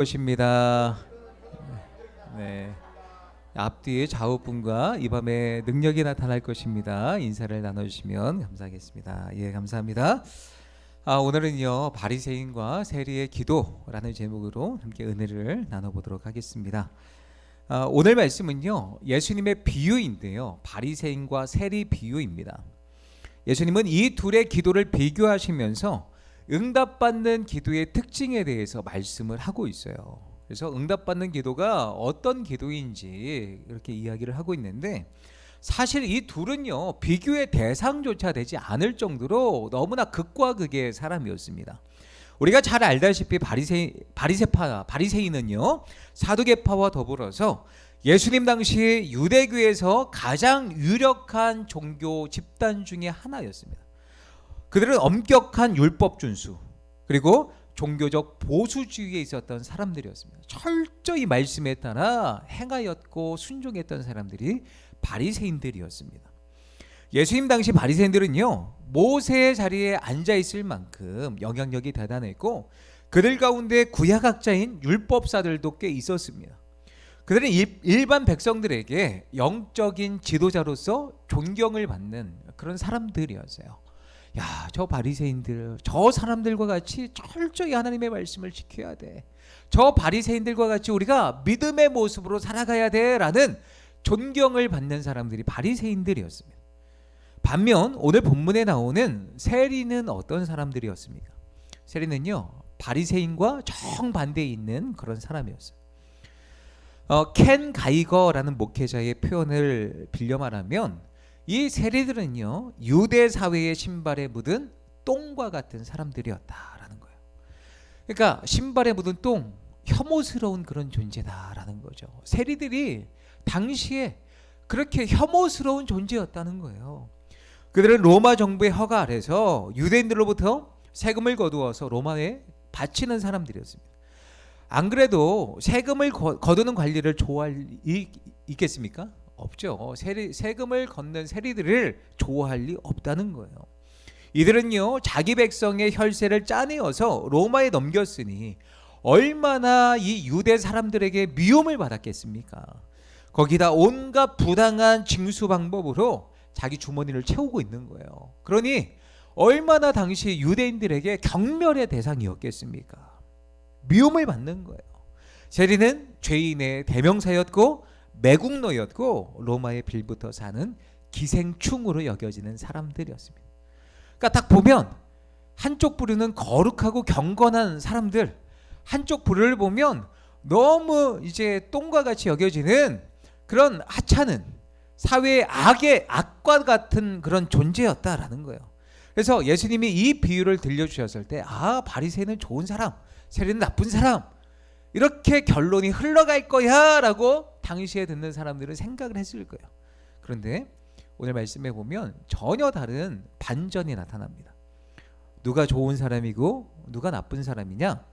것입니다. 네. 앞뒤의 좌우분과 이 밤에 능력이 나타날 것입니다. 인사를 나눠주시면 감사하겠습니다. 예, 감사합니다. 오늘은요 바리새인과 세리의 기도라는 제목으로 함께 은혜를 나눠보도록 하겠습니다. 오늘 말씀은요 예수님의 비유인데요, 바리새인과 세리 비유입니다. 예수님은 이 둘의 기도를 비교하시면서 응답받는 기도의 특징에 대해서 말씀을 하고 있어요. 그래서 응답받는 기도가 어떤 기도인지 이렇게 이야기를 하고 있는데, 사실 이 둘은요 비교의 대상조차 되지 않을 정도로 너무나 극과 극의 사람이었습니다. 우리가 잘 알다시피 바리새인은요 사두개파와 더불어서 예수님 당시 유대교에서 가장 유력한 종교 집단 중에 하나였습니다. 그들은 엄격한 율법 준수, 그리고 종교적 보수주의에 있었던 사람들이었습니다. 철저히 말씀에 따라 행하였고 순종했던 사람들이 바리새인들이었습니다. 예수님 당시 바리새인들은요 모세의 자리에 앉아 있을 만큼 영향력이 대단했고, 그들 가운데 구약학자인 율법사들도 꽤 있었습니다. 그들은 일반 백성들에게 영적인 지도자로서 존경을 받는 그런 사람들이었어요. 야, 저 바리새인들, 저 사람들과 같이 철저히 하나님의 말씀을 지켜야 돼. 저 바리새인들과 같이 우리가 믿음의 모습으로 살아가야 돼 라는 존경을 받는 사람들이 바리새인들이었습니다. 반면 오늘 본문에 나오는 세리는 어떤 사람들이었습니까? 세리는요 바리새인과 정반대에 있는 그런 사람이었어요. 켄 가이거라는 목회자의 표현을 빌려 말하면 이 세리들은요 유대 사회의 신발에 묻은 똥과 같은 사람들이었다라는 거예요. 그러니까 신발에 묻은 똥, 혐오스러운 그런 존재다라는 거죠. 세리들이 당시에 그렇게 혐오스러운 존재였다는 거예요. 그들은 로마 정부의 허가 아래서 유대인들로부터 세금을 거두어서 로마에 바치는 사람들이었습니다. 안 그래도 세금을 거두는 관리를 좋아할 리 있겠습니까? 없죠. 세금을 걷는 세리들을 좋아할 리 없다는 거예요. 이들은요 자기 백성의 혈세를 짜내어서 로마에 넘겼으니 얼마나 이 유대 사람들에게 미움을 받았겠습니까? 거기다 온갖 부당한 징수 방법으로 자기 주머니를 채우고 있는 거예요. 그러니 얼마나 당시 유대인들에게 경멸의 대상이었겠습니까? 미움을 받는 거예요. 세리는 죄인의 대명사였고 매국노였고 로마의 빌부터 사는 기생충으로 여겨지는 사람들이었습니다. 그러니까 딱 보면 한쪽 부류는 거룩하고 경건한 사람들, 한쪽 부류를 보면 너무 이제 똥과 같이 여겨지는 그런 하찮은 사회의 악과 같은 그런 존재였다라는 거예요. 그래서 예수님이 이 비유를 들려주셨을 때 바리새인은 좋은 사람, 세리는 나쁜 사람, 이렇게 결론이 흘러갈 거야 라고 당시에 듣는 사람들은 생각을 했을 거예요. 그런데 오늘 말씀해 보면 전혀 다른 반전이 나타납니다. 누가 좋은 사람이고 누가 나쁜 사람이냐?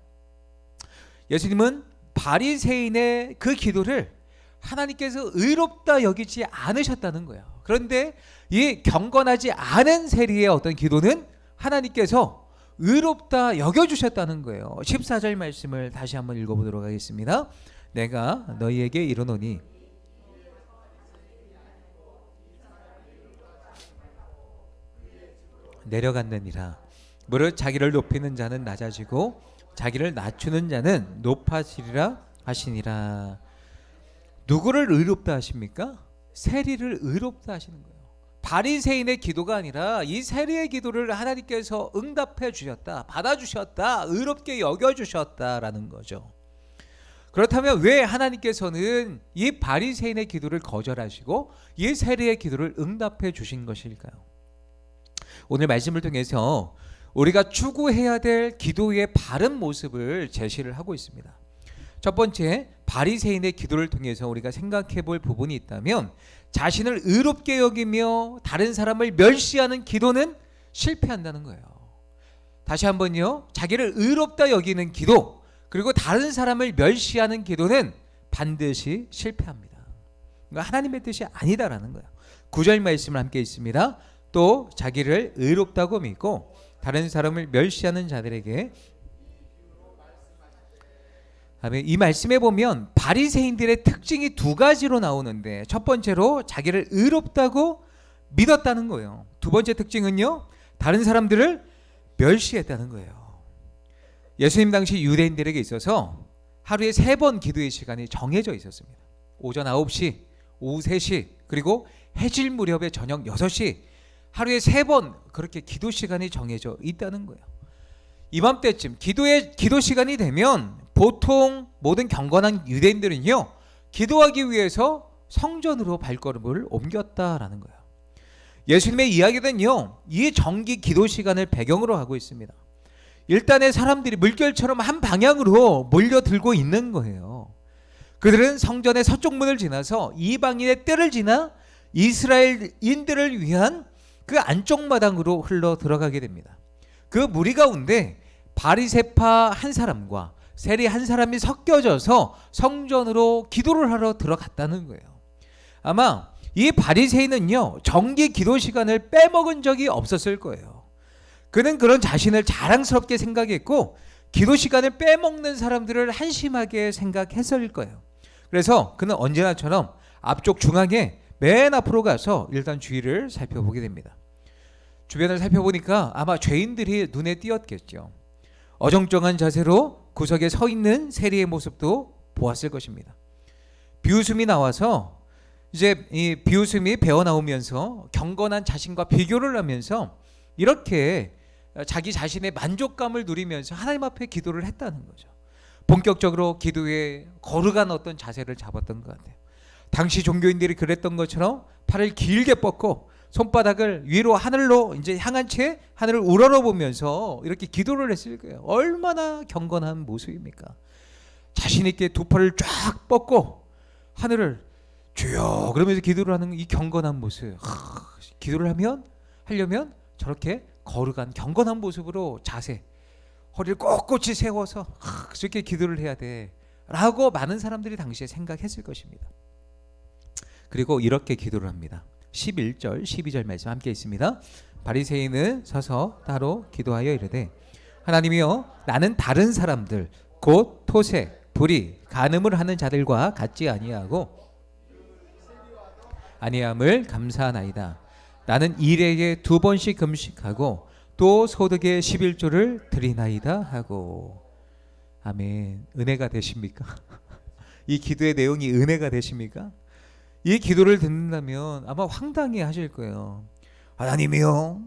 예수님은 바리새인의 그 기도를 하나님께서 의롭다 여기지 않으셨다는 거예요. 그런데 이 경건하지 않은 세리의 어떤 기도는 하나님께서 의롭다 여겨주셨다는 거예요. 14절 말씀을 다시 한번 읽어보도록 하겠습니다. 내가 너희에게 이르노니 내려갔느니라. 무릇 자기를 높이는 자는 낮아지고 자기를 낮추는 자는 높아지리라 하시니라. 누구를 의롭다 하십니까? 세리를 의롭다 하시는 거예요. 바리새인의 기도가 아니라 이 세리의 기도를 하나님께서 응답해 주셨다, 받아주셨다, 의롭게 여겨주셨다라는 거죠. 그렇다면 왜 하나님께서는 이 바리새인의 기도를 거절하시고 이 세리의 기도를 응답해 주신 것일까요? 오늘 말씀을 통해서 우리가 추구해야 될 기도의 바른 모습을 제시를 하고 있습니다. 첫 번째, 바리새인의 기도를 통해서 우리가 생각해 볼 부분이 있다면, 자신을 의롭게 여기며 다른 사람을 멸시하는 기도는 실패한다는 거예요. 다시 한번요, 자기를 의롭다 여기는 기도, 그리고 다른 사람을 멸시하는 기도는 반드시 실패합니다. 그러니까 하나님의 뜻이 아니다라는 거예요. 9절 말씀을 함께 있습니다. 또 자기를 의롭다고 믿고 다른 사람을 멸시하는 자들에게 아멘. 이 말씀에 보면 바리새인들의 특징이 두 가지로 나오는데, 첫 번째로 자기를 의롭다고 믿었다는 거예요. 두 번째 특징은요, 다른 사람들을 멸시했다는 거예요. 예수님 당시 유대인들에게 있어서 하루에 3번 기도의 시간이 정해져 있었습니다. 오전 9시, 오후 3시, 그리고 해질 무렵에 저녁 6시, 하루에 3번 그렇게 기도 시간이 정해져 있다는 거예요. 이맘때쯤 기도 시간이 되면 보통 모든 경건한 유대인들은요, 기도하기 위해서 성전으로 발걸음을 옮겼다라는 거예요. 예수님의 이야기는요, 이 정기 기도 시간을 배경으로 하고 있습니다. 일단의 사람들이 물결처럼 한 방향으로 몰려들고 있는 거예요. 그들은 성전의 서쪽 문을 지나서 이방인의 뜰을 지나 이스라엘인들을 위한 그 안쪽 마당으로 흘러 들어가게 됩니다. 그 무리 가운데 바리새파 한 사람과 세리 한 사람이 섞여져서 성전으로 기도를 하러 들어갔다는 거예요. 아마 이 바리새인은요, 정기 기도 시간을 빼먹은 적이 없었을 거예요. 그는 그런 자신을 자랑스럽게 생각했고, 기도 시간을 빼먹는 사람들을 한심하게 생각했을 거예요. 그래서 그는 언제나처럼 앞쪽 중앙에 맨 앞으로 가서 일단 주위를 살펴보게 됩니다. 주변을 살펴보니까 아마 죄인들이 눈에 띄었겠죠. 어정쩡한 자세로 구석에 서 있는 세리의 모습도 보았을 것입니다. 비웃음이 나와서 이제 이 비웃음이 배어 나오면서 경건한 자신과 비교를 하면서 이렇게 자기 자신의 만족감을 누리면서 하나님 앞에 기도를 했다는 거죠. 본격적으로 기도에 거룩한 어떤 자세를 잡았던 것 같아요. 당시 종교인들이 그랬던 것처럼 팔을 길게 뻗고 손바닥을 위로 하늘로 이제 향한 채 하늘을 우러러보면서 이렇게 기도를 했을 거예요. 얼마나 경건한 모습입니까? 자신 있게 두 팔을 쫙 뻗고 하늘을 주여 그러면서 기도를 하는 이 경건한 모습. 기도를 하려면 저렇게 거룩한 경건한 모습으로 자세, 허리를 꼿꼿이 세워서 저렇게 기도를 해야 돼 라고 많은 사람들이 당시에 생각했을 것입니다. 그리고 이렇게 기도를 합니다. 11절 12절 말씀 함께 있습니다. 바리새인은 서서 따로 기도하여 이르되 하나님이여 나는 다른 사람들 곧 토색, 불의, 간음을 하는 자들과 같지 아니함을 감사하나이다. 나는 일회에 2번씩 금식하고 또 소득의 11조를 드리나이다 하고. 아멘. 은혜가 되십니까? 이 기도의 내용이 은혜가 되십니까? 이 기도를 듣는다면 아마 황당해 하실 거예요. 하나님이요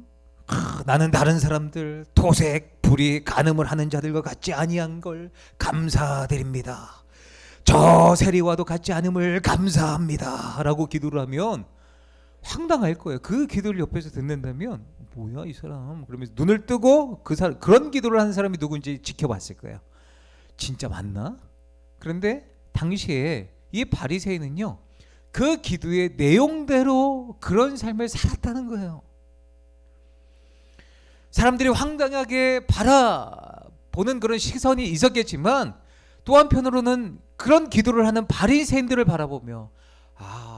나는 다른 사람들 토색, 불의, 간음을 하는 자들과 같지 아니한 걸 감사드립니다. 저 세리와도 같지 않음을 감사합니다 라고 기도를 하면 황당할 거예요. 그 기도를 옆에서 듣는다면 뭐야 이 사람 그러면서 눈을 뜨고 그런 기도를 하는 사람이 누군지 지켜봤을 거예요. 진짜 맞나? 그런데 당시에 이 바리새인은요 그 기도의 내용대로 그런 삶을 살았다는 거예요. 사람들이 황당하게 바라보는 그런 시선이 있었겠지만 또 한편으로는 그런 기도를 하는 바리새인들을 바라보며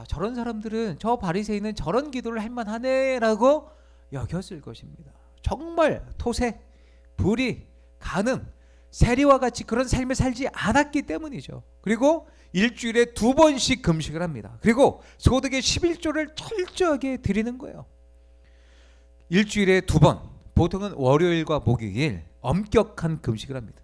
저런 사람들은 저 바리새인은 저런 기도를 할 만하네 라고 여겼을 것입니다. 정말 토색, 불의, 간음, 세리와 같이 그런 삶을 살지 않았기 때문이죠. 그리고 일주일에 2번씩 금식을 합니다. 그리고 소득의 11조를 철저하게 드리는 거예요. 일주일에 2번, 보통은 월요일과 목요일 엄격한 금식을 합니다.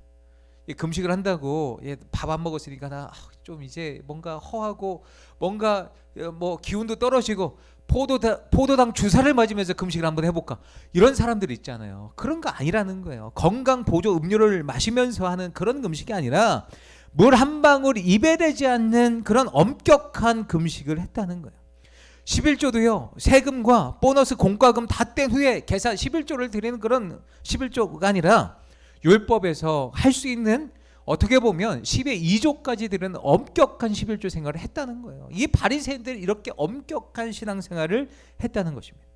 금식을 한다고 밥 안 먹었으니까 나 좀 이제 뭔가 허하고 뭔가 뭐 기운도 떨어지고 포도당 주사를 맞으면서 금식을 한번 해볼까 이런 사람들 있잖아요. 그런 거 아니라는 거예요. 건강 보조 음료를 마시면서 하는 그런 금식이 아니라 물 한 방울 입에 대지 않는 그런 엄격한 금식을 했다는 거예요. 11조도요 세금과 보너스 공과금 다 뗀 후에 계산 11조를 드리는 그런 11조가 아니라 율법에서 할 수 있는 어떻게 보면 10의 2조까지 드리는 엄격한 11조 생활을 했다는 거예요. 이 바리새인들이 이렇게 엄격한 신앙생활을 했다는 것입니다.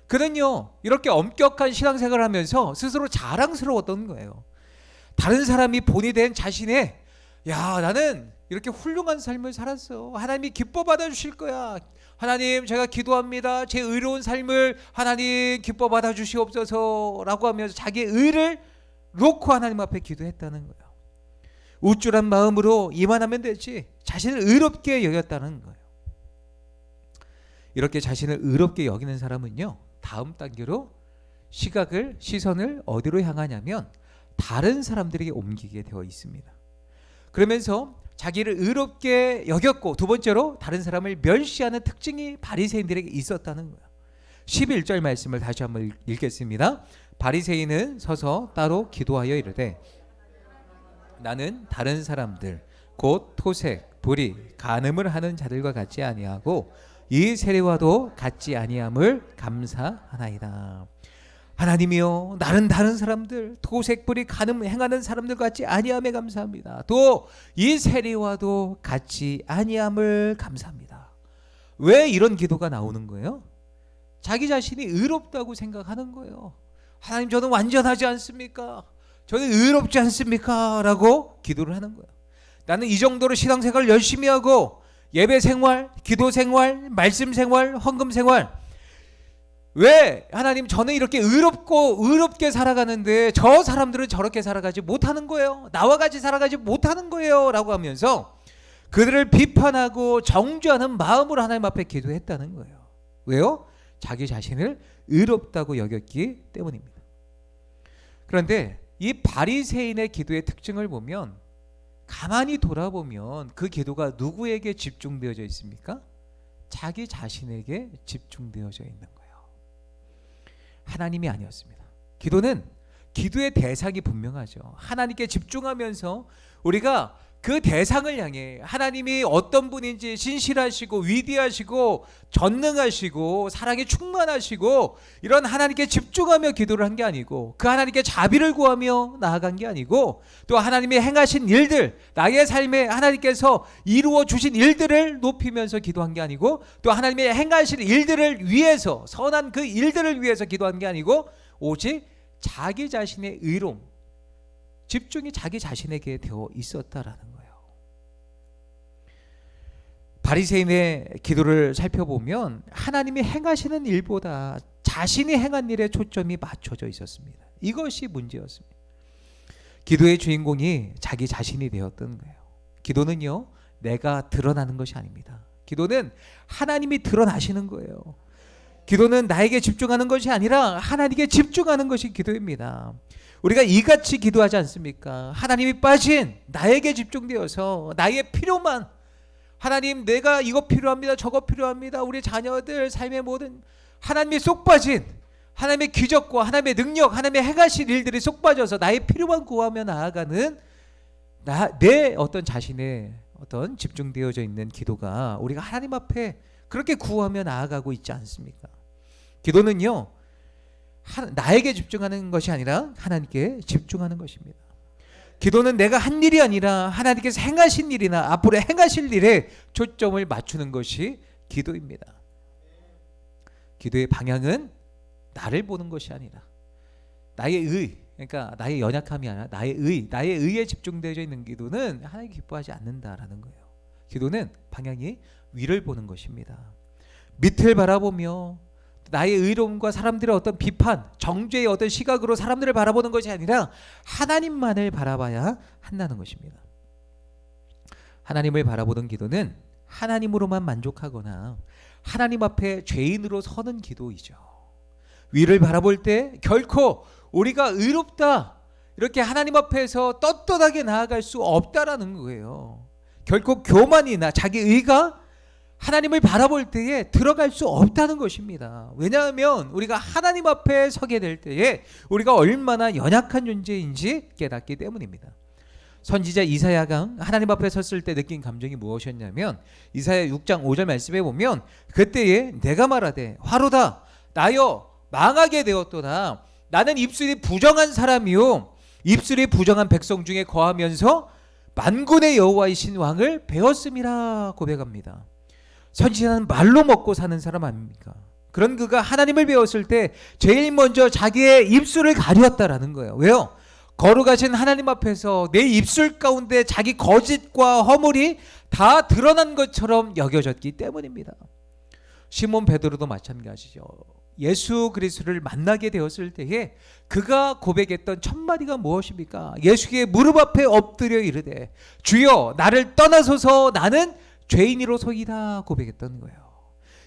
그는요 이렇게 엄격한 신앙생활을 하면서 스스로 자랑스러웠던 거예요. 다른 사람이 본이 된 자신의 나는 이렇게 훌륭한 삶을 살았어. 하나님이 기뻐 받아주실 거야. 하나님 제가 기도합니다. 제 의로운 삶을 하나님 기뻐 받아주시옵소서 라고 하면서 자기의 의를 놓고 하나님 앞에 기도했다는 거예요. 우쭐한 마음으로 이만하면 되지 자신을 의롭게 여겼다는 거예요. 이렇게 자신을 의롭게 여기는 사람은요, 다음 단계로 시선을 어디로 향하냐면 다른 사람들에게 옮기게 되어 있습니다. 그러면서 자기를 의롭게 여겼고, 두 번째로 다른 사람을 멸시하는 특징이 바리새인들에게 있었다는 거예요. 11절 말씀을 다시 한번 읽겠습니다. 바리새인은 서서 따로 기도하여 이르되 나는 다른 사람들 곧 토색, 불의, 간음을 하는 자들과 같지 아니하고 이 세리와도 같지 아니함을 감사하나이다. 하나님이여, 나는 다른 사람들 토색, 불의, 간음 행하는 사람들 같지 아니함에 감사합니다. 또 이 세리와도 같지 아니함을 감사합니다. 왜 이런 기도가 나오는 거예요? 자기 자신이 의롭다고 생각하는 거예요. 하나님, 저는 완전하지 않습니까? 저는 의롭지 않습니까? 라고 기도를 하는 거예요. 나는 이 정도로 신앙생활 열심히 하고 예배 생활, 기도 생활, 말씀 생활, 헌금 생활, 왜 하나님 저는 이렇게 의롭게 살아가는데 저 사람들은 저렇게 살아가지 못하는 거예요? 나와 같이 살아가지 못하는 거예요? 라고 하면서 그들을 비판하고 정죄하는 마음으로 하나님 앞에 기도했다는 거예요. 왜요? 자기 자신을 의롭다고 여겼기 때문입니다. 그런데 이 바리새인의 기도의 특징을 보면, 가만히 돌아보면 그 기도가 누구에게 집중되어져 있습니까? 자기 자신에게 집중되어져 있는 거예요. 하나님이 아니었습니다. 기도는 기도의 대상이 분명하죠. 하나님께 집중하면서 우리가 그 대상을 향해 하나님이 어떤 분인지 신실하시고 위대하시고 전능하시고 사랑에 충만하시고 이런 하나님께 집중하며 기도를 한 게 아니고, 그 하나님께 자비를 구하며 나아간 게 아니고, 또 하나님이 행하신 일들, 나의 삶에 하나님께서 이루어 주신 일들을 높이면서 기도한 게 아니고, 또 하나님이 행하신 일들을 위해서, 선한 그 일들을 위해서 기도한 게 아니고, 오직 자기 자신의 의로움, 집중이 자기 자신에게 되어 있었다라는 거예요. 바리새인의 기도를 살펴보면 하나님이 행하시는 일보다 자신이 행한 일에 초점이 맞춰져 있었습니다. 이것이 문제였습니다. 기도의 주인공이 자기 자신이 되었던 거예요. 기도는요, 내가 드러나는 것이 아닙니다. 기도는 하나님이 드러나시는 거예요. 기도는 나에게 집중하는 것이 아니라 하나님께 집중하는 것이 기도입니다. 우리가 이같이 기도하지 않습니까? 하나님이 빠진 나에게 집중되어서 나의 필요만, 하나님 내가 이거 필요합니다, 저거 필요합니다, 우리 자녀들 삶의 모든, 하나님이 쏙 빠진 하나님의 기적과 하나님의 능력, 하나님의 행하실 일들이 쏙 빠져서 나의 필요만 구하며 나아가는 내 어떤 자신의 어떤 집중되어져 있는 기도가 우리가 하나님 앞에 그렇게 구하며 나아가고 있지 않습니까? 기도는요, 나에게 집중하는 것이 아니라 하나님께 집중하는 것입니다. 기도는 내가 한 일이 아니라 하나님께서 행하신 일이나 앞으로 행하실 일에 초점을 맞추는 것이 기도입니다. 기도의 방향은 나를 보는 것이 아니라 나의 의, 그러니까 나의 연약함이 아니라 나의 의에 집중되어 있는 기도는 하나님 기뻐하지 않는다라는 거예요. 기도는 방향이 위를 보는 것입니다. 밑을 바라보며 나의 의로움과 사람들의 어떤 비판, 정죄의 어떤 시각으로 사람들을 바라보는 것이 아니라 하나님만을 바라봐야 한다는 것입니다. 하나님을 바라보던 기도는 하나님으로만 만족하거나 하나님 앞에 죄인으로 서는 기도이죠. 위를 바라볼 때 결코 우리가 의롭다, 이렇게 하나님 앞에서 떳떳하게 나아갈 수 없다라는 거예요. 결코 교만이나 자기 의가 하나님을 바라볼 때에 들어갈 수 없다는 것입니다. 왜냐하면 우리가 하나님 앞에 서게 될 때에 우리가 얼마나 연약한 존재인지 깨닫기 때문입니다. 선지자 이사야가 하나님 앞에 섰을 때 느낀 감정이 무엇이었냐면, 이사야 6장 5절 말씀에 보면, 그때에 내가 말하되 화로다 나여 망하게 되었도다. 나는 입술이 부정한 사람이요 입술이 부정한 백성 중에 거하면서 만군의 여호와이신 왕을 배웠음이라 고백합니다. 선지자는 말로 먹고 사는 사람 아닙니까? 그런 그가 하나님을 배웠을 때 제일 먼저 자기의 입술을 가렸다라는 거예요. 왜요? 거룩하신 하나님 앞에서 내 입술 가운데 자기 거짓과 허물이 다 드러난 것처럼 여겨졌기 때문입니다. 시몬 베드로도 마찬가지죠. 예수 그리스도를 만나게 되었을 때에 그가 고백했던 첫 마디가 무엇입니까? 예수의 무릎 앞에 엎드려 이르되 주여 나를 떠나소서 나는 죄인이로소이다 고백했던 거예요.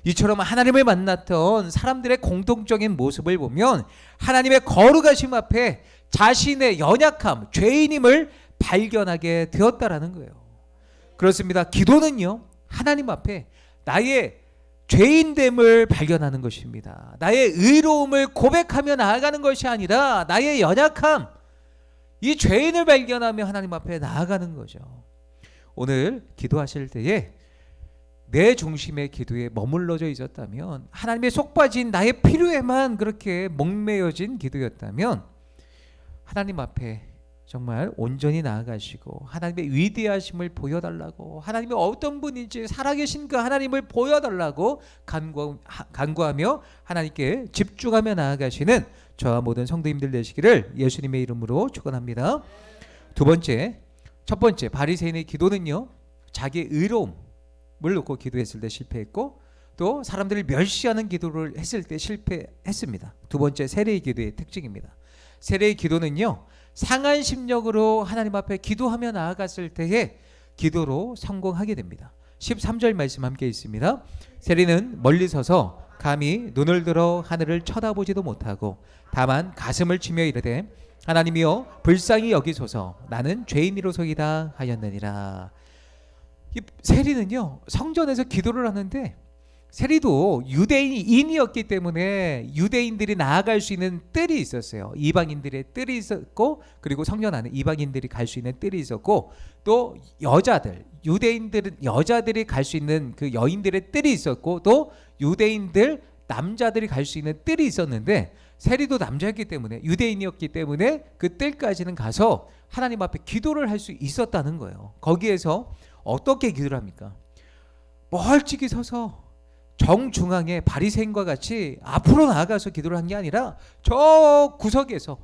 이처럼 하나님을 만났던 사람들의 공통적인 모습을 보면 하나님의 거룩하심 앞에 자신의 연약함, 죄인임을 발견하게 되었다라는 거예요. 그렇습니다. 기도는요, 하나님 앞에 나의 죄인됨을 발견하는 것입니다. 나의 의로움을 고백하며 나아가는 것이 아니라 나의 연약함, 이 죄인을 발견하며 하나님 앞에 나아가는 거죠. 오늘 기도하실 때에 내 중심의 기도에 머물러져 있었다면, 하나님의 속 빠진 나의 필요에만 그렇게 목매여진 기도였다면 하나님 앞에 정말 온전히 나아가시고 하나님의 위대하심을 보여달라고, 하나님이 어떤 분인지 살아계신 그 하나님을 보여달라고 간구하며 하나님께 집중하며 나아가시는 저와 모든 성도님들 되시기를 예수님의 이름으로 축원합니다. 첫 번째 바리새인의 기도는요, 자기의 의로움을 놓고 기도했을 때 실패했고, 또 사람들을 멸시하는 기도를 했을 때 실패했습니다. 두 번째, 세례의 기도의 특징입니다. 세례의 기도는요, 상한 심령으로 하나님 앞에 기도하며 나아갔을 때에 기도로 성공하게 됩니다. 13절 말씀 함께 있습니다. 세리는 멀리 서서 감히 눈을 들어 하늘을 쳐다보지도 못하고 다만 가슴을 치며 이르되 하나님이여 불쌍히 여기소서 나는 죄인이로소이다 하였느니라. 이 세리는요, 성전에서 기도를 하는데, 세리도 유대인이었기 때문에 유대인들이 나아갈 수 있는 뜰이 있었어요. 이방인들의 뜰이 있었고, 그리고 성전 안에 이방인들이 갈 수 있는 뜰이 있었고, 또 여자들, 유대인들은 여자들이 갈 수 있는 그 여인들의 뜰이 있었고, 또 유대인들 남자들이 갈 수 있는 뜰이 있었는데, 세리도 남자였기 때문에, 유대인이었기 때문에 그 뜰까지는 가서 하나님 앞에 기도를 할 수 있었다는 거예요. 거기에서 어떻게 기도를 합니까? 멀찍이 서서 정중앙에 바리새인과 같이 앞으로 나아가서 기도를 한 게 아니라 저 구석에서,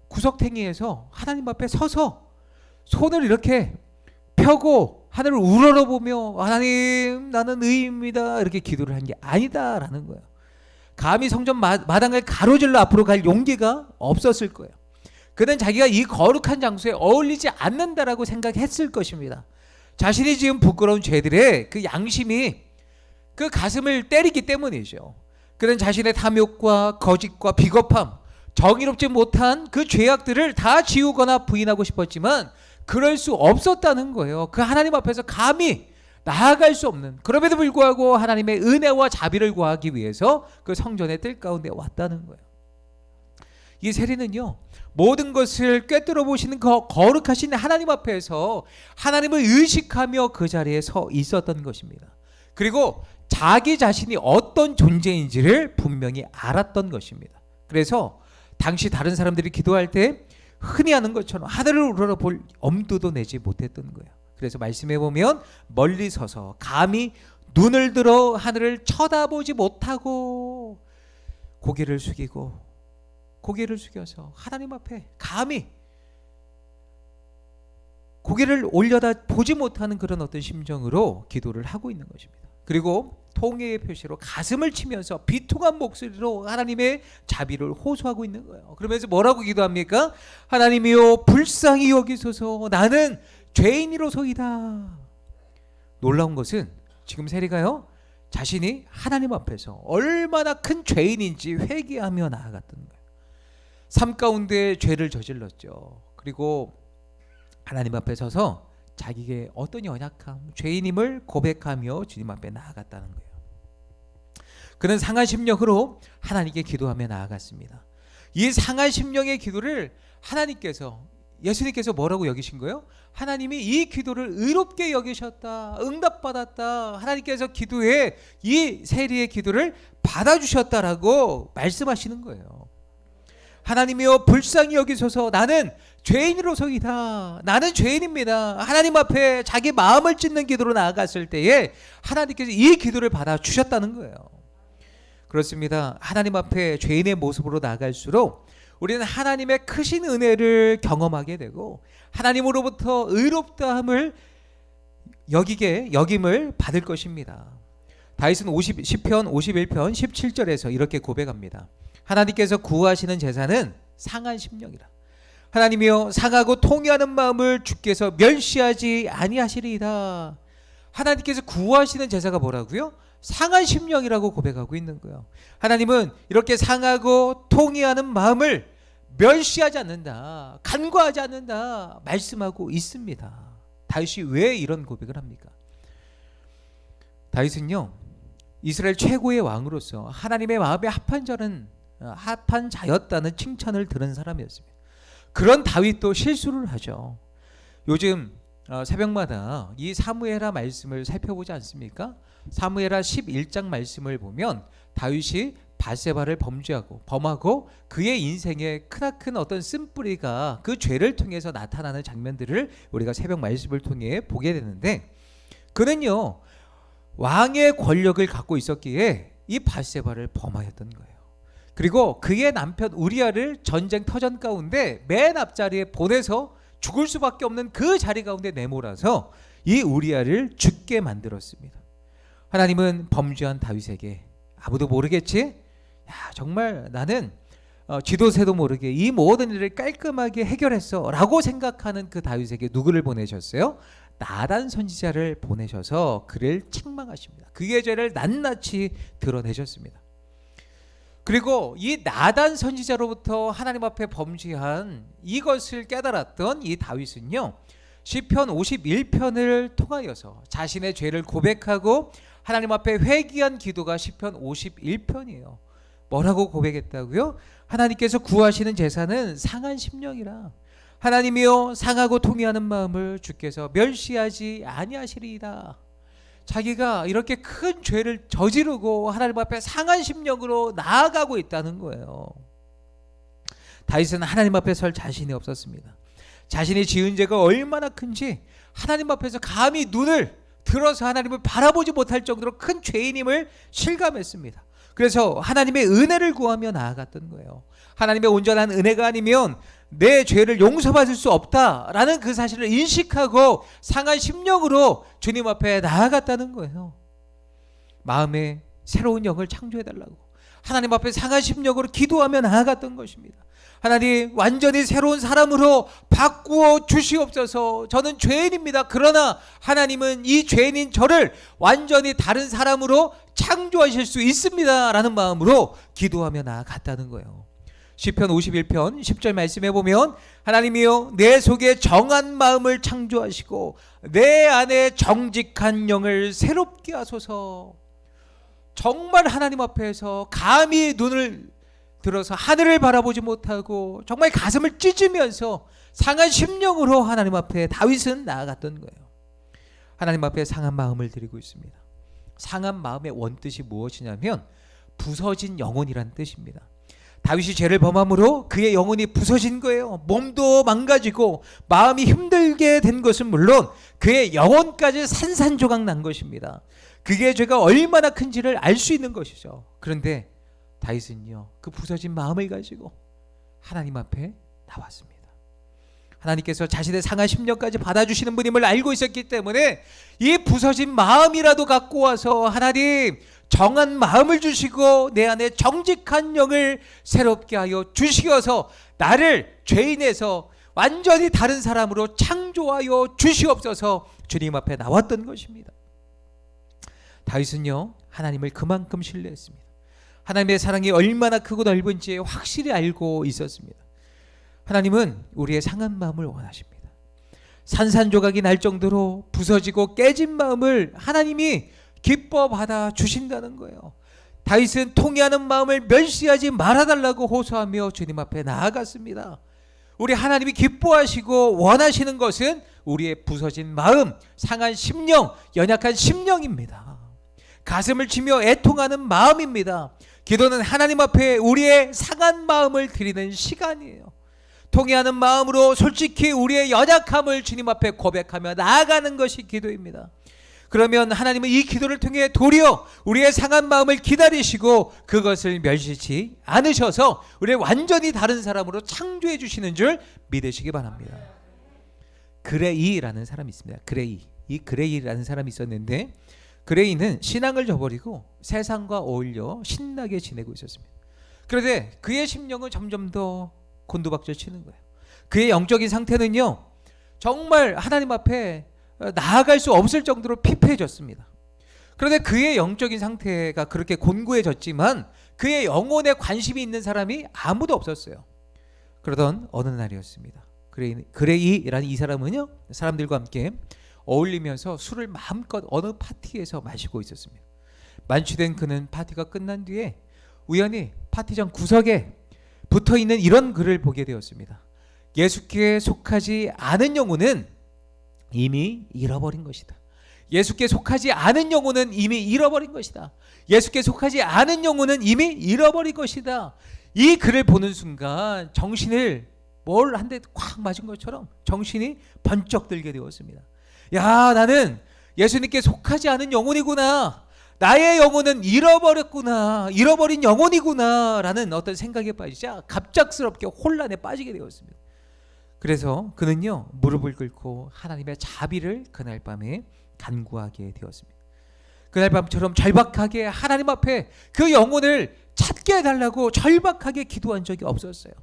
구석탱이에서 하나님 앞에 서서 손을 이렇게 펴고 하늘을 우러러보며 하나님 나는 의인입니다 이렇게 기도를 한 게 아니다라는 거예요. 감히 성전 마당을 가로질러 앞으로 갈 용기가 없었을 거예요. 그는 자기가 이 거룩한 장소에 어울리지 않는다라고 생각했을 것입니다. 자신이 지은 부끄러운 죄들의 그 양심이 그 가슴을 때리기 때문이죠. 그는 자신의 탐욕과 거짓과 비겁함, 정의롭지 못한 그 죄악들을 다 지우거나 부인하고 싶었지만 그럴 수 없었다는 거예요. 그 하나님 앞에서 감히 나아갈 수 없는, 그럼에도 불구하고 하나님의 은혜와 자비를 구하기 위해서 그 성전의 뜰 가운데 왔다는 거예요. 이 세리는요, 모든 것을 꿰뚫어 보시는 거룩하신 하나님 앞에서 하나님을 의식하며 그 자리에 서 있었던 것입니다. 그리고 자기 자신이 어떤 존재인지를 분명히 알았던 것입니다. 그래서 당시 다른 사람들이 기도할 때 흔히 하는 것처럼 하늘을 우러러볼 엄두도 내지 못했던 거예요. 그래서 말씀해 보면 멀리 서서 감히 눈을 들어 하늘을 쳐다보지 못하고 고개를 숙여서 하나님 앞에 감히 고개를 올려다 보지 못하는 그런 어떤 심정으로 기도를 하고 있는 것입니다. 그리고 통회의 표시로 가슴을 치면서 비통한 목소리로 하나님의 자비를 호소하고 있는 거예요. 그러면서 뭐라고 기도합니까? 하나님이여 불쌍히 여기소서 나는 죄인이로소이다. 놀라운 것은 지금 세리가요, 자신이 하나님 앞에서 얼마나 큰 죄인인지 회개하며 나아갔던 거예요. 삶 가운데 죄를 저질렀죠. 그리고 하나님 앞에 서서 자기의 어떤 연약함, 죄인임을 고백하며 주님 앞에 나아갔다는 거예요. 그는 상한 심령으로 하나님께 기도하며 나아갔습니다. 이 상한 심령의 기도를 예수님께서 뭐라고 여기신 거예요? 하나님이 이 기도를 의롭게 여기셨다, 응답받았다, 하나님께서 기도에 이 세리의 기도를 받아주셨다라고 말씀하시는 거예요. 하나님이여 불쌍히 여기소서 나는 죄인으로서이다. 나는 죄인입니다. 하나님 앞에 자기 마음을 찢는 기도로 나아갔을 때에 하나님께서 이 기도를 받아주셨다는 거예요. 그렇습니다. 하나님 앞에 죄인의 모습으로 나아갈수록 우리는 하나님의 크신 은혜를 경험하게 되고 하나님으로부터 의롭다함을 여김을 받을 것입니다. 다윗은 시편 51편 17절에서 이렇게 고백합니다. 하나님께서 구하시는 제사는 상한 심령이라. 하나님이여 상하고 통회하는 마음을 주께서 멸시하지 아니하시리이다. 하나님께서 구하시는 제사가 뭐라고요? 상한 심령이라고 고백하고 있는 거예요. 하나님은 이렇게 상하고 통회하는 마음을 멸시하지 않는다, 간과하지 않는다 말씀하고 있습니다. 다윗이 왜 이런 고백을 합니까? 다윗은요, 이스라엘 최고의 왕으로서 하나님의 마음에 합한 자였다는 칭찬을 들은 사람이었습니다. 그런 다윗도 실수를 하죠. 요즘 새벽마다 이 사무엘하 말씀을 살펴보지 않습니까? 사무엘하 11장 말씀을 보면 다윗이 밧세바를 범하고 그의 인생에 크나큰 어떤 쓴뿌리가 그 죄를 통해서 나타나는 장면들을 우리가 새벽 말씀을 통해 보게 되는데, 그는요 왕의 권력을 갖고 있었기에 이 밧세바를 범하였던 거예요. 그리고 그의 남편 우리아를 전쟁 터전 가운데 맨 앞자리에 보내서 죽을 수밖에 없는 그 자리 가운데 내몰아서 이 우리아를 죽게 만들었습니다. 하나님은 범죄한 다윗에게 아무도 모르겠지? 야, 정말 나는 쥐도 새도 모르게 이 모든 일을 깔끔하게 해결했어 라고 생각하는 그 다윗에게 누구를 보내셨어요? 나단 선지자를 보내셔서 그를 책망하십니다. 그의 죄를 낱낱이 드러내셨습니다. 그리고 이 나단 선지자로부터 하나님 앞에 범죄한 이것을 깨달았던 이 다윗은요, 시편 51편을 통하여서 자신의 죄를 고백하고 하나님 앞에 회개한 기도가 시편 51편이에요. 뭐라고 고백했다고요? 하나님께서 구하시는 제사는 상한 심령이라. 하나님이여 상하고 통회하는 마음을 주께서 멸시하지 아니하시리이다. 자기가 이렇게 큰 죄를 저지르고 하나님 앞에 상한 심령으로 나아가고 있다는 거예요. 다윗은 하나님 앞에 설 자신이 없었습니다. 자신이 지은 죄가 얼마나 큰지 하나님 앞에서 감히 눈을 들어서 하나님을 바라보지 못할 정도로 큰 죄인임을 실감했습니다. 그래서 하나님의 은혜를 구하며 나아갔던 거예요. 하나님의 온전한 은혜가 아니면 내 죄를 용서받을 수 없다라는 그 사실을 인식하고 상한 심령으로 주님 앞에 나아갔다는 거예요. 마음에 새로운 영을 창조해달라고 하나님 앞에 상한 심령으로 기도하며 나아갔던 것입니다. 하나님, 완전히 새로운 사람으로 바꾸어 주시옵소서. 저는 죄인입니다. 그러나 하나님은 이 죄인인 저를 완전히 다른 사람으로 창조하실 수 있습니다 라는 마음으로 기도하며 나아갔다는 거예요. 시편 51편 10절 말씀해 보면 하나님이여 내 속에 정한 마음을 창조하시고 내 안에 정직한 영을 새롭게 하소서. 정말 하나님 앞에서 감히 눈을 들어서 하늘을 바라보지 못하고 정말 가슴을 찢으면서 상한 심령으로 하나님 앞에 다윗은 나아갔던 거예요. 하나님 앞에 상한 마음을 드리고 있습니다. 상한 마음의 원뜻이 무엇이냐면 부서진 영혼이란 뜻입니다. 다윗이 죄를 범함으로 그의 영혼이 부서진 거예요. 몸도 망가지고 마음이 힘들게 된 것은 물론 그의 영혼까지 산산조각 난 것입니다. 그의 죄가 얼마나 큰지를 알 수 있는 것이죠. 그런데 다윗은요, 그 부서진 마음을 가지고 하나님 앞에 나왔습니다. 하나님께서 자신의 상한 심령까지 받아주시는 분임을 알고 있었기 때문에 이 부서진 마음이라도 갖고 와서 하나님, 정한 마음을 주시고 내 안에 정직한 영을 새롭게 하여 주시어서 나를 죄인에서 완전히 다른 사람으로 창조하여 주시옵소서 주님 앞에 나왔던 것입니다. 다윗은요, 하나님을 그만큼 신뢰했습니다. 하나님의 사랑이 얼마나 크고 넓은지 확실히 알고 있었습니다. 하나님은 우리의 상한 마음을 원하십니다. 산산조각이 날 정도로 부서지고 깨진 마음을 하나님이 기뻐 받아 주신다는 거예요. 다윗은 통회하는 마음을 멸시하지 말아달라고 호소하며 주님 앞에 나아갔습니다. 우리 하나님이 기뻐하시고 원하시는 것은 우리의 부서진 마음, 상한 심령, 연약한 심령입니다. 가슴을 치며 애통하는 마음입니다. 기도는 하나님 앞에 우리의 상한 마음을 드리는 시간이에요. 통회하는 마음으로 솔직히 우리의 연약함을 주님 앞에 고백하며 나아가는 것이 기도입니다. 그러면 하나님은 이 기도를 통해 도리어 우리의 상한 마음을 기다리시고 그것을 멸시치 않으셔서 우리를 완전히 다른 사람으로 창조해 주시는 줄 믿으시기 바랍니다. 그레이라는 사람이 있습니다. 그레이라는 사람이 있었는데 그레이는 신앙을 저버리고 세상과 어울려 신나게 지내고 있었습니다. 그런데 그의 심령은 점점 더 곤두박질 치는 거예요. 그의 영적인 상태는요, 정말 하나님 앞에 나아갈 수 없을 정도로 피폐해졌습니다. 그런데 그의 영적인 상태가 그렇게 곤고해졌지만 그의 영혼에 관심이 있는 사람이 아무도 없었어요. 그러던 어느 날이었습니다. 그레이라는 이 사람은요, 사람들과 함께 어울리면서 술을 마음껏 어느 파티에서 마시고 있었습니다. 만취된 그는 파티가 끝난 뒤에 우연히 파티장 구석에 붙어있는 이런 글을 보게 되었습니다. 예수께 속하지 않은 영혼은 이미 잃어버린 것이다. 예수께 속하지 않은 영혼은 이미 잃어버린 것이다. 예수께 속하지 않은 영혼은 이미 잃어버린 것이다. 이 글을 보는 순간 정신을 뭘 한 대 콱 맞은 것처럼 정신이 번쩍 들게 되었습니다. 야, 나는 예수님께 속하지 않은 영혼이구나. 나의 영혼은 잃어버렸구나. 잃어버린 영혼이구나. 라는 어떤 생각에 빠지자 갑작스럽게 혼란에 빠지게 되었습니다. 그래서 그는요, 무릎을 꿇고 하나님의 자비를 그날 밤에 간구하게 되었습니다. 그날 밤처럼 절박하게 하나님 앞에 그 영혼을 찾게 해달라고 절박하게 기도한 적이 없었어요.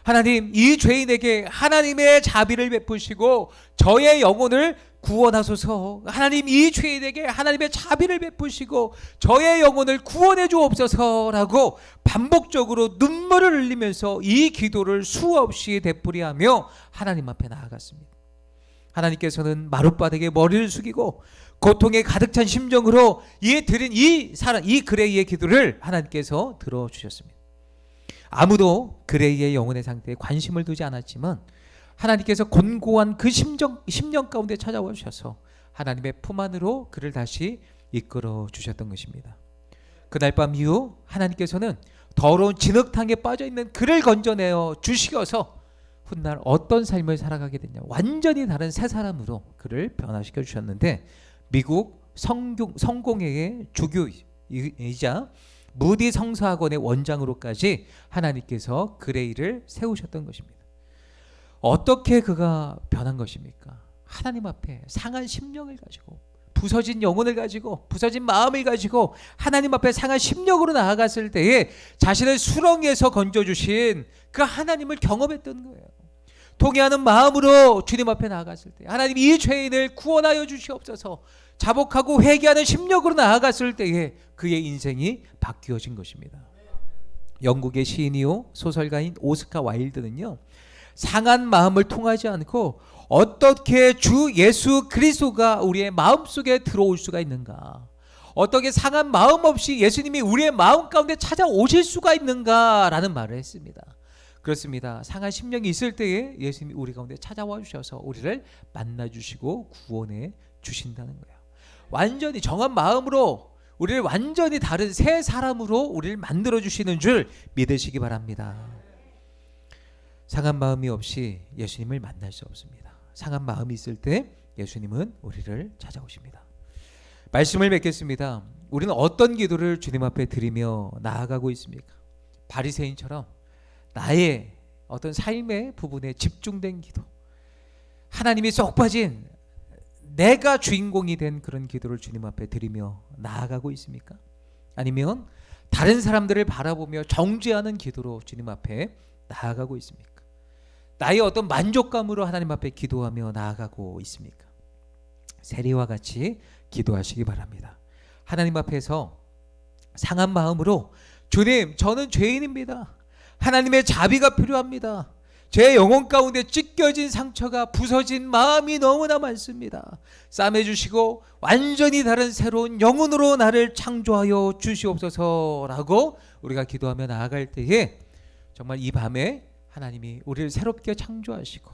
하나님, 이 죄인에게 하나님의 자비를 베푸시고 저의 영혼을 구원하소서. 하나님, 이 죄인에게 하나님의 자비를 베푸시고 저의 영혼을 구원해 주옵소서라고 반복적으로 눈물을 흘리면서 이 기도를 수없이 되풀이하며 하나님 앞에 나아갔습니다. 하나님께서는 마룻바닥에 머리를 숙이고 고통에 가득 찬 심정으로 드린 이 그레이의 기도를 하나님께서 들어주셨습니다. 아무도 그레이의 영혼의 상태에 관심을 두지 않았지만 하나님께서 곤고한 그 심령 가운데 찾아와 주셔서 하나님의 품 안으로 그를 다시 이끌어 주셨던 것입니다. 그날 밤 이후 하나님께서는 더러운 진흙탕에 빠져있는 그를 건져내어 주시어서 훗날 어떤 삶을 살아가게 됐냐, 완전히 다른 새 사람으로 그를 변화시켜 주셨는데, 미국 성공회의 주교이자 무디 성서학원의 원장으로까지 하나님께서 그레이를 세우셨던 것입니다. 어떻게 그가 변한 것입니까? 하나님 앞에 상한 심령을 가지고, 부서진 영혼을 가지고, 부서진 마음을 가지고 하나님 앞에 상한 심령으로 나아갔을 때에 자신을 수렁에서 건져주신 그 하나님을 경험했던 거예요. 통회하는 마음으로 주님 앞에 나아갔을 때, 하나님, 이 죄인을 구원하여 주시옵소서, 자복하고 회개하는 심령으로 나아갔을 때에 그의 인생이 바뀌어진 것입니다. 영국의 시인이요 소설가인 오스카 와일드는요, 상한 마음을 통하지 않고 어떻게 주 예수 그리스도가 우리의 마음속에 들어올 수가 있는가, 어떻게 상한 마음 없이 예수님이 우리의 마음 가운데 찾아오실 수가 있는가라는 말을 했습니다. 그렇습니다. 상한 심령이 있을 때에 예수님이 우리 가운데 찾아와 주셔서 우리를 만나주시고 구원해 주신다는 거예요. 완전히 정한 마음으로 우리를 완전히 다른 새 사람으로 우리를 만들어 주시는 줄 믿으시기 바랍니다. 상한 마음이 없이 예수님을 만날 수 없습니다. 상한 마음이 있을 때 예수님은 우리를 찾아오십니다. 말씀을 맺겠습니다. 우리는 어떤 기도를 주님 앞에 드리며 나아가고 있습니까? 바리새인처럼 나의 어떤 삶의 부분에 집중된 기도, 하나님이 쏙 빠진 내가 주인공이 된 그런 기도를 주님 앞에 드리며 나아가고 있습니까? 아니면 다른 사람들을 바라보며 정죄하는 기도로 주님 앞에 나아가고 있습니까? 나의 어떤 만족감으로 하나님 앞에 기도하며 나아가고 있습니까? 세리와 같이 기도하시기 바랍니다. 하나님 앞에서 상한 마음으로, 주님, 저는 죄인입니다. 하나님의 자비가 필요합니다. 제 영혼 가운데 찢겨진 상처가, 부서진 마음이 너무나 많습니다. 싸매주시고 완전히 다른 새로운 영혼으로 나를 창조하여 주시옵소서라고 우리가 기도하며 나아갈 때에 정말 이 밤에 하나님이 우리를 새롭게 창조하시고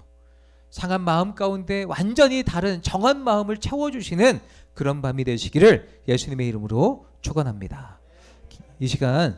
상한 마음 가운데 완전히 다른 정한 마음을 채워주시는 그런 밤이 되시기를 예수님의 이름으로 축원합니다. 이 시간